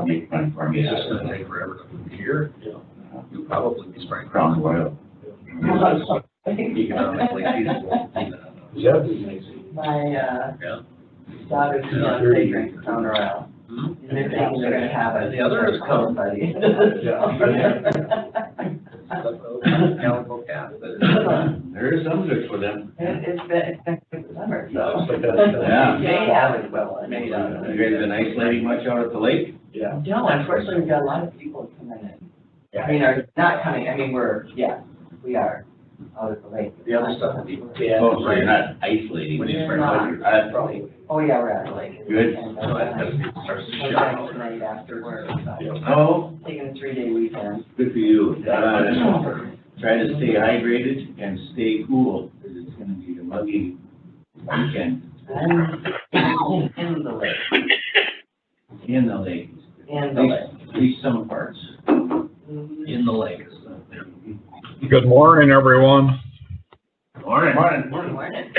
make fun for me. It's just gonna take forever to move here. You'll probably be spraying Crown Royal. economically feasible. That'd be amazing. My, Yeah. daughter's fiance drinks Crown Royal. And they're thinking they're gonna have it. The other is coming. by the end of the Yeah. Calico cat, but There is some good for them. It's been good summer, so. Yeah. They have it well, made out of You it. guys been isolating much out at the lake? Yeah. No, unfortunately, we've got a lot of people coming in. Yeah. I mean, are not coming, I mean, we are out at the lake. the other stuff will be. Oh, so you're not isolating. When you just spray right water, now. probably. Oh, yeah, we're at the lake. Good. And, So it starts to we're show. back tonight after work, so. Oh, Taking a 3-day weekend. good for you. Try to stay hydrated and stay cool, because it's gonna be a muggy weekend And in the lake, in the lake. in the lake. At least some parts. In the lake. Good morning, everyone. Morning. Morning.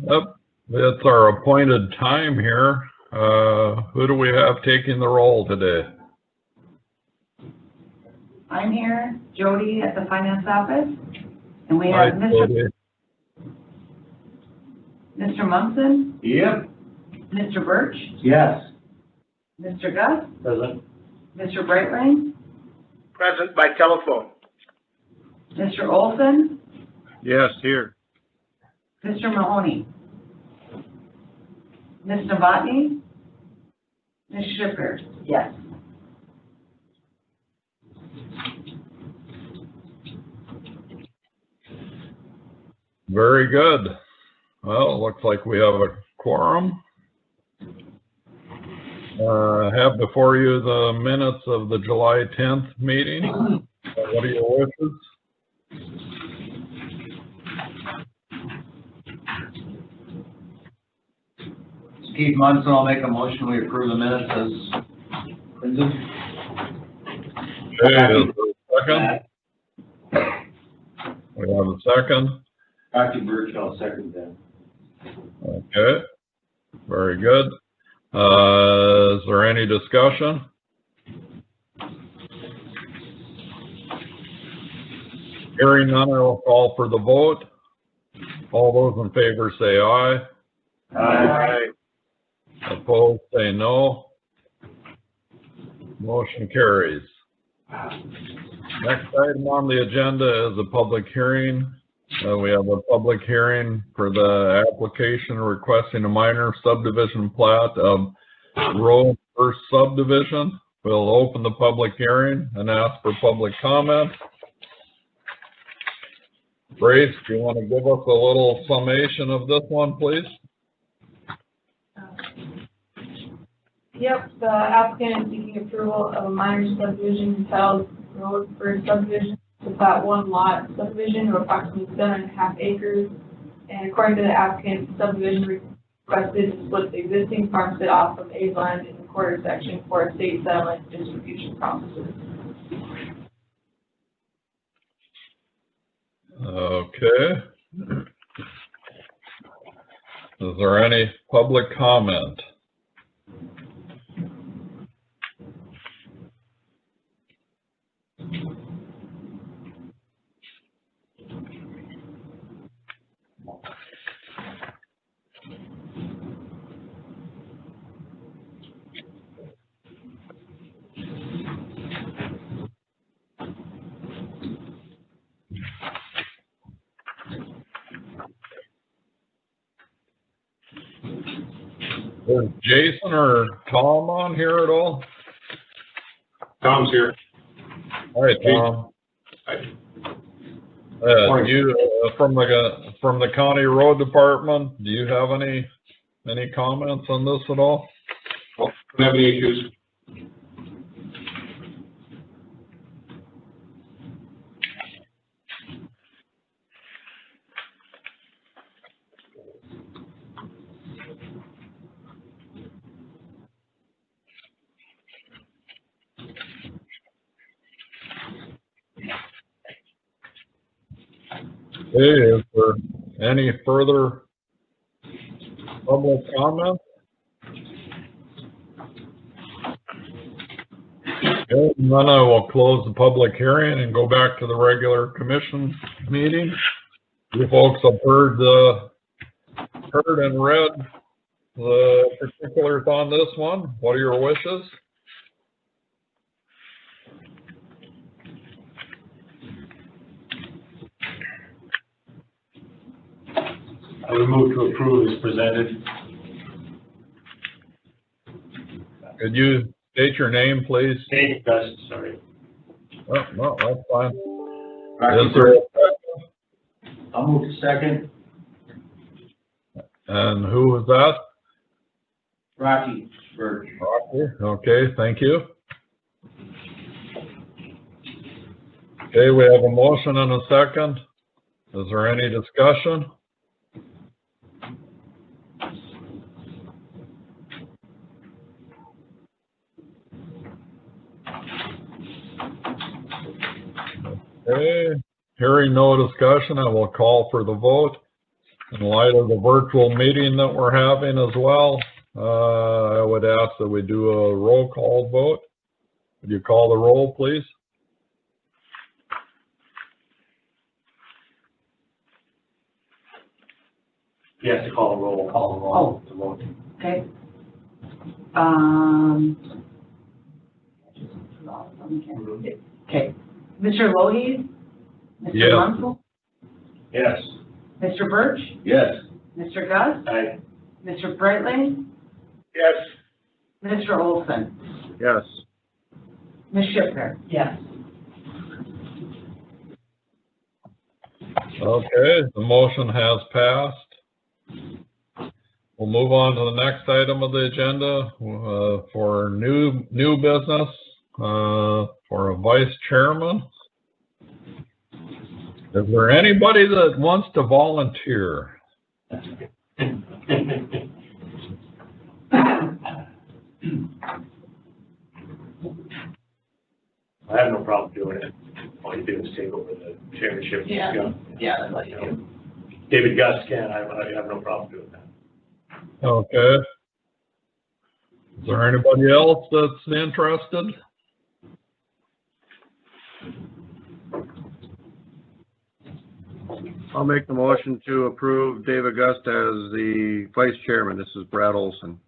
Yep, it's our appointed time here. Who do we have taking the roll today? I'm here, Jody at the finance office, and we Hi, have Jody. Mr. Munson, Yep. Mr. Birch, Yes. Mr. Gus, Present. Mr. Brightline, Present by telephone. Mr. Olson, Yes, here. Mr. Mahoney, Ms. Novotny, Ms. Schiffer. Yes. Very good. Well, it looks like we have a quorum. Have before you the minutes of the July 10th meeting. What are your wishes? Keith Munson, I'll make a motion, we approve the minutes as printed. Okay, is there a second? We have a second. Dr. Birch, I'll second that. Okay, very good. Is there any discussion? Hearing none, I will call for the vote. All those in favor say aye. Aye. Opposed, say no. Motion carries. Next item on the agenda is a public hearing. We have a public hearing for the application requesting a minor subdivision plat of Road First Subdivision. We'll open the public hearing and ask for public comment. Grace, do you want to give us a little summation of this one, please? Yep, the applicant is seeking approval of a minor subdivision entitled Road First Subdivision. It's that one lot subdivision of approximately 7.5 acres. And according to the applicant, subdivision requested to split the existing farmstead off of A land in the quarter section for estate settlement distribution purposes. Okay. Is there any public comment? Is Jason or Tom on here at all? Tom's here. All right, Tom. You, from the county road department, do you have any comments on this at all? Don't have any issues. Hey, is there any further public comment? Okay, and then I will close the public hearing and go back to the regular commission meeting. You folks have heard and read the particulars on this one. What are your wishes? I would move to approve as presented. Could you state your name, please? Dave Gust, sorry. Oh, no, that's fine. Rocky Is there, Birch, I'll move to second. and who was that? Rocky Birch. Rocky. Okay, thank you. Okay, we have a motion and a second. Is there any discussion? Okay, hearing no discussion, I will call for the vote. In light of the virtual meeting that we're having as well, I would ask that we do a roll call vote. Would you call the roll, please? You have to call the roll. Call the roll. To vote. Okay. Okay. Mr. Lohe? Mr. Yes. Munsell? Yes. Mr. Birch? Yes. Mr. Gus? Aye. Mr. Brightling? Yes. Mr. Olson? Yes. Ms. Schiffner? Yes. Okay, the motion has passed. We'll move on to the next item of the agenda for new business for a vice chairman. Is there anybody that wants to volunteer? I have no problem doing it. All you do is take over the chairmanship. Yeah. That's what you do. David Gus can, I have no problem doing that. Okay. Is there anybody else that's interested? I'll make the motion to approve Dave Augusta as the vice chairman. This is Brad Olson.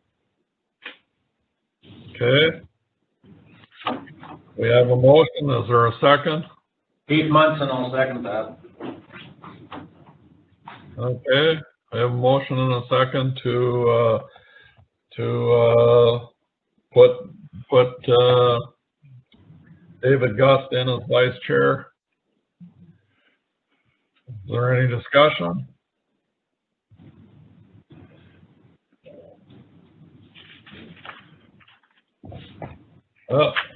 Okay. We have a motion. Is there a second? Keith Munson, I'll second that. Okay. I have a motion and a second to put David Gust in as vice chair. Is there any discussion?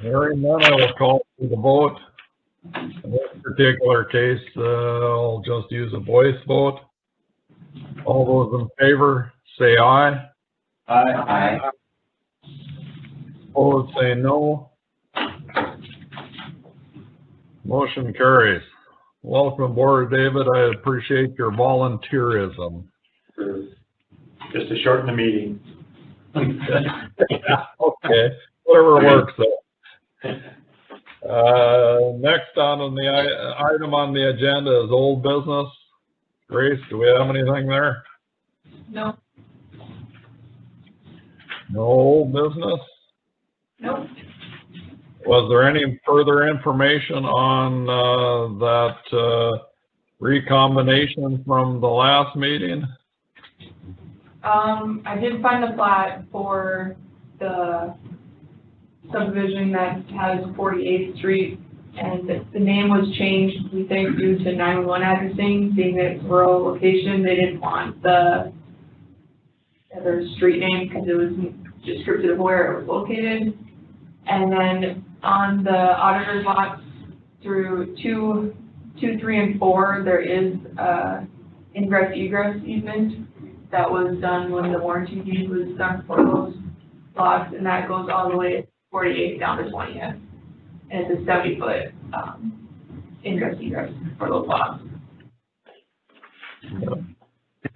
Hearing none, I will call for the vote. In this particular case, I'll just use a voice vote. All those in favor, say aye. Aye. Opposed, say no. Motion carries. Welcome aboard, David. I appreciate your volunteerism. Just to shorten the meeting. Okay, whatever works. Next on the item on the agenda is old business. Grace, do we have anything there? No, No old business? nope. Was there any further information on that recombination from the last meeting? I did find the plat for the subdivision that has 48th Street, and the name was changed, we think, due to 911 addressing, being that it's rural location. They didn't want the other street name because it was descriptive of where it was located. And then on the auditor's lots through 2, 3, and 4, there is ingress egress easement that was done when the warranty deed was done for those lots, and that goes all the way 48 down to 20th. And it's a 70-foot ingress egress for those lots.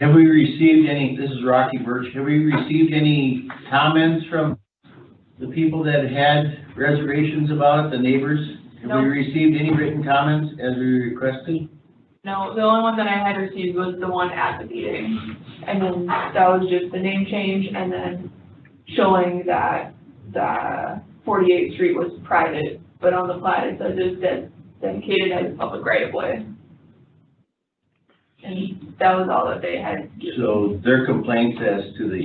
Have we received any, this is Rocky Birch, have we received any comments from The people that had reservations about it, the neighbors, have No. we received any written comments as we requested? No, the only one that I had received was the one at the meeting. And then that was just the name change and then showing that the 48th Street was private, but on the plat it says it's dedicated as public right of way. And that was all that they had. So their complaints as to the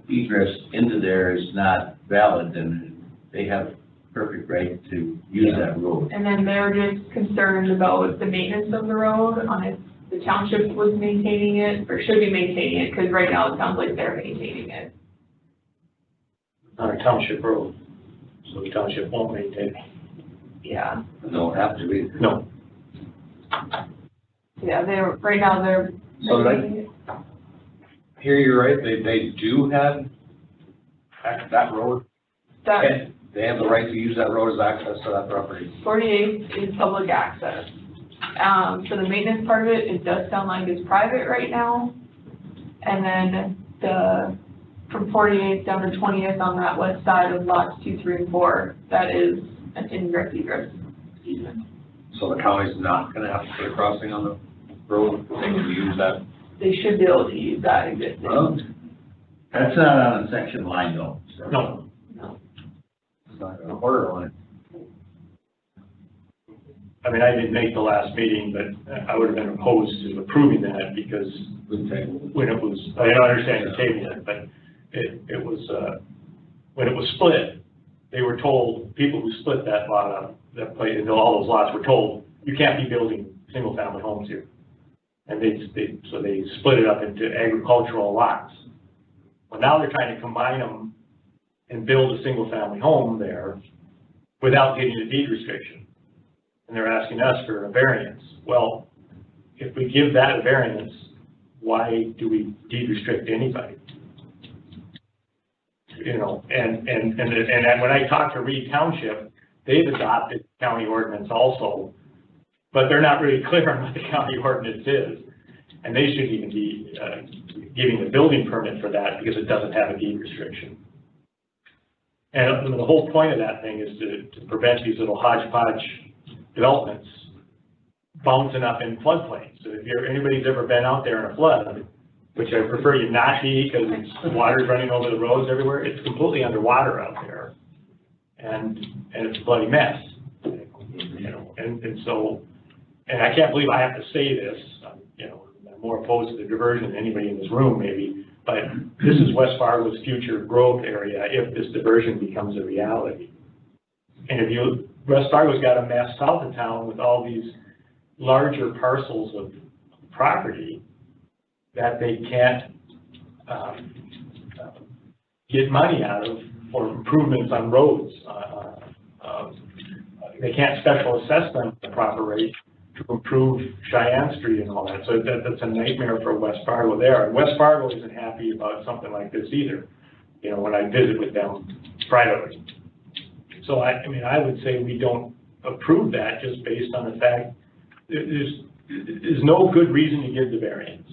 egress into there is not valid, and they have perfect right to use that road. And then they're just concerned about the maintenance of the road, on if the township was maintaining it, or should be maintaining it, because right now it sounds like they're maintaining it. On a township road, so the township won't maintain it. Yeah, Don't have to be. No, right now they're So that- maintaining it. Hear you right, they do have that road, That they have the right to use that road as access to that property. 48 is public access. For the maintenance part of it, it does sound like it's private right now. And then from 48th down to 20th on that west side of lots 2, 3, and 4, that is an ingress egress easement. So the county's not gonna have to put a crossing on the road, they can use that. They should be able to use that existing. Well, that's not on a section line though. so. no, It's not gonna order on it. I mean, I didn't make the last meeting, but I would have been opposed to approving that because when it was, I don't understand the table yet, but it was, when it was split, they were told, people who split that lot up, that place, and all those lots were told, you can't be building single-family homes here. And so they split it up into agricultural lots. Well, now they're trying to combine them and build a single-family home there without getting a deed restriction. And they're asking us for a variance. Well, if we give that a variance, why do we deed restrict anybody? You know, and when I talked to Reed Township, they've adopted county ordinance also, but they're not really clear on what the county ordinance is. And they shouldn't even be giving a building permit for that because it doesn't have a deed restriction. And the whole point of that thing is to prevent these little hodgepodge developments bouncing up in floodplains. So if anybody's ever been out there in a flood, which I prefer you not be because water's running over the roads everywhere, it's completely underwater out there. And it's a bloody mess. You know, and so, and I can't believe I have to say this, you know, I'm more opposed to the diversion than anybody in this room maybe, but this is West Fargo's future growth area if this diversion becomes a reality. And West Fargo's got a mess south of town with all these larger parcels of property that they can't get money out of for improvements on roads. They can't special assess them at the proper rate to improve Cheyenne Street and all that. So that's a nightmare for West Fargo there. And West Fargo isn't happy about something like this either, you know, when I visit with them privately. So I mean, I would say we don't approve that just based on the fact there's no good reason to give the variance.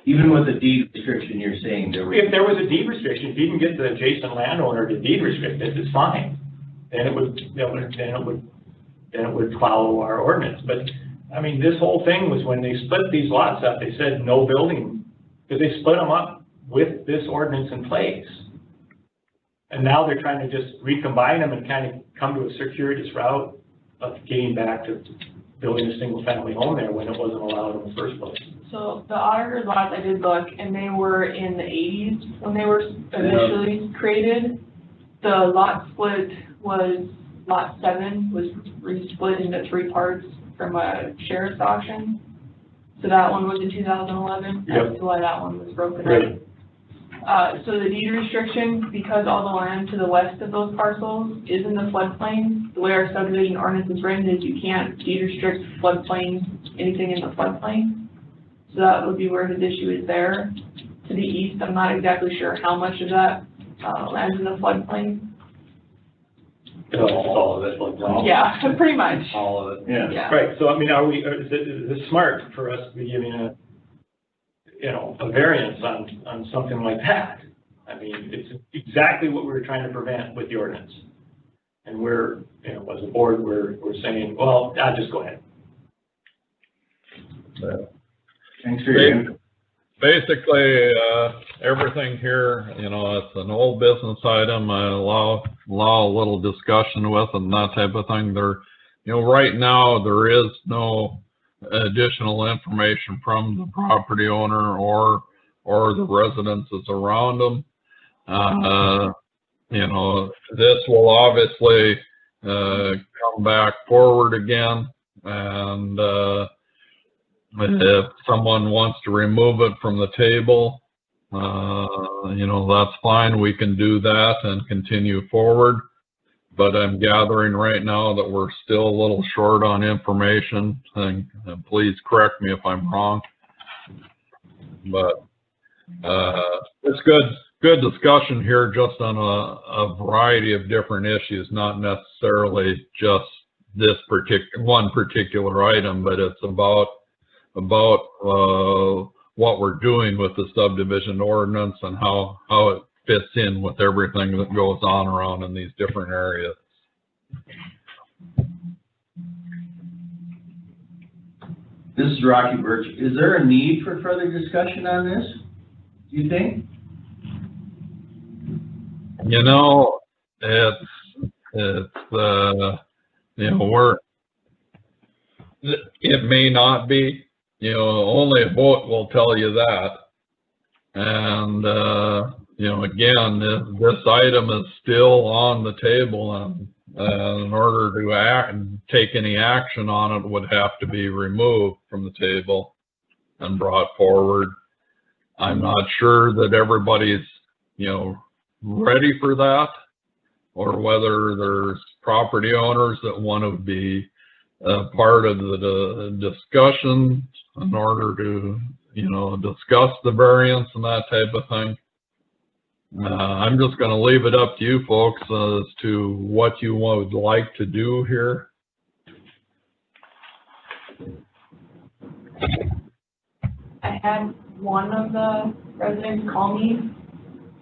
Even with the deed restriction, you're saying there was. If there was a deed restriction, if you can get the adjacent landowner to deed restrict it, it's fine. Then it would follow our ordinance. But I mean, this whole thing was when they split these lots up, they said no building, because they split them up with this ordinance in place. And now they're trying to just recombine them and kind of come to a circuitous route of getting back to building a single family home there when it wasn't allowed in the first place. So the auditor's lots, I did look, and they were in the 80s when they were initially created. The lot split was, lot 7 was re-split into 3 parts from a sheriff's auction. So that one was in 2011, that's why that one was broken up. Right. So the deed restriction, because all the land to the west of those parcels is in the floodplain, the way our subdivision ordinance is written is you can't deed restrict floodplain, anything in the floodplain. So that would be where his issue is there. To the east, I'm not exactly sure how much of that lands in the floodplain. All of it. Yeah, pretty much. All of it. Yeah. Right, so I mean, is it smart for us to be giving a variance on something like that? I mean, it's exactly what we were trying to prevent with the ordinance. And we're, you know, as a board, we're saying, well, just go ahead. Thanks for your input. Basically, everything here, you know, it's an old business item. I allow a little discussion with and that type of thing. There, you know, right now, there is no additional information from the property owner or the residences around them. You know, this will obviously come back forward again, and if someone wants to remove it from the table, you know, that's fine. We can do that and continue forward. But I'm gathering right now that we're still a little short on information, and please correct me if I'm wrong. But it's good discussion here, just on a variety of different issues, not necessarily just this one particular item, but it's about what we're doing with the subdivision ordinance and how it fits in with everything that goes on around in these different areas. This is Rocky Birch. Is there a need for further discussion on this, do you think? You know, it's you know, it may not be, you know, only a vote will tell you that. And, you know, again, this item is still on the table, and in order to take any action on it would have to be removed from the table and brought forward. I'm not sure that everybody's, you know, ready for that, or whether there's property owners that want to be part of the discussion in order to, you know, discuss the variance and that type of thing. I'm just going to leave it up to you folks as to what you would like to do here. I had one of the residents call me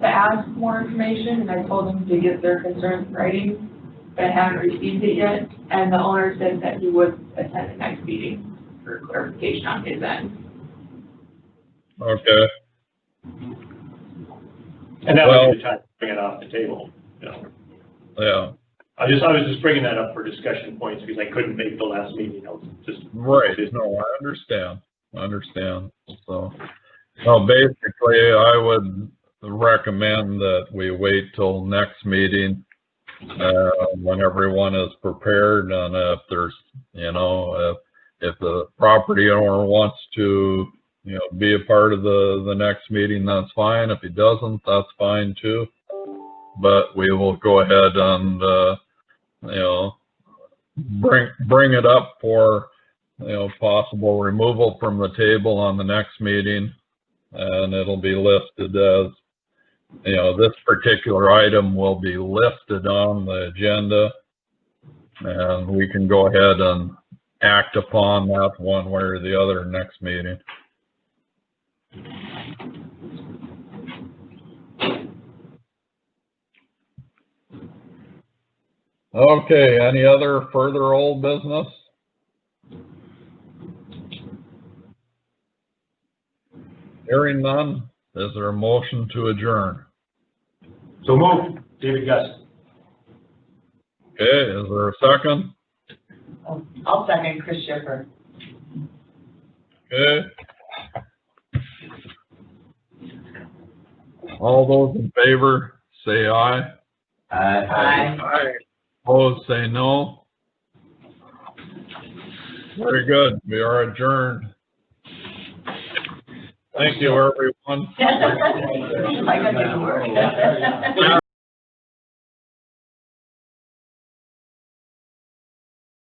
to ask more information, and I told them to get their concerns in writing, but I haven't received it yet, and the owner said that he would attend the next meeting for clarification on his end. Okay. And that would be the time to bring it off the table, you know. Yeah. I was just bringing that up for discussion points because I couldn't make the last meeting. I was just. Right. No, I understand. So, well, basically, I would recommend that we wait till next meeting, when everyone is prepared, and if there's, you know, if the property owner wants to, you know, be a part of the next meeting, that's fine. If he doesn't, that's fine too. But we will go ahead and, you know, bring it up for, you know, possible removal from the table on the next meeting, and it'll be listed as, you know, this particular item will be listed on the agenda, and we can go ahead and act upon that one way or the other next meeting. Okay, any other further old business? Hearing none, is there a motion to adjourn? So moved, David Gust. Okay, is there a second? I'll second Chris Schiffer. Okay. All those in favor, say aye. Aye. Opposed, say no. Very good. We are adjourned. Thank you, everyone. I got the word.